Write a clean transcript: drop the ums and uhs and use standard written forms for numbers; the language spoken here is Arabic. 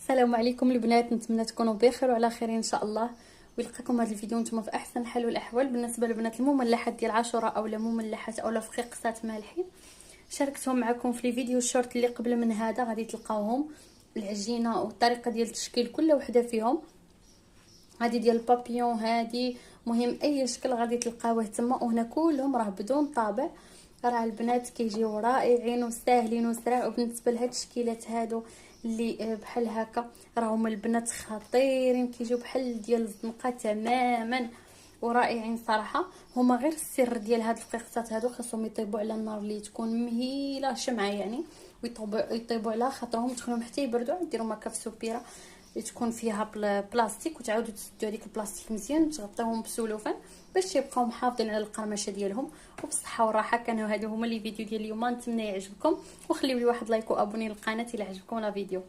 السلام عليكم البنات، نتمنى تكونوا بخير وعلى خير ان شاء الله، ويلقاكم هذا الفيديو نتوما في احسن حال والاحوال. بالنسبه للبنات المملحات ديال عاشوراء اولا مملحات اولا فقيقسات مالحين، شاركتهم معكم في الفيديو الشورت اللي قبل من هذا. غادي تلقاوهم العجينه والطريقه ديال التشكيل كل وحده فيهم. هذه ديال البابيون، هذه مهم اي شكل غادي تلقاوه تما، وهنا كلهم راه بدون طابع. راه البنات كيجيو رائعين وساهلين وسراع. وبالنسبه لهاد التشكيلات هادو اللي بحال هكا راهم البنات خطيرين، كيجيو بحال ديال الزنقه تماما ورائعين صراحه. هما غير السر ديال هاد الفقيقسات هادو خاصهم يطيبوا على النار اللي تكون مهيله شمعه يعني، ويطيبوا على خاطرهم تخليهم حتى يبردوا. ديروا هكا في سوبيره اللي تكون فيها بلاستيك، وتعاودوا تسدوا هذيك البلاستيك مزيان، تغطيوهم بسلوفان باش يبقاو محافظين على القرمشه ديالهم وبالصحه والراحه. كانوا هادو هما لي فيديو ديال اليوم، نتمنى يعجبكم، وخليو لي واحد لايك وابوني للقناه الى عجبكم لا فيديو.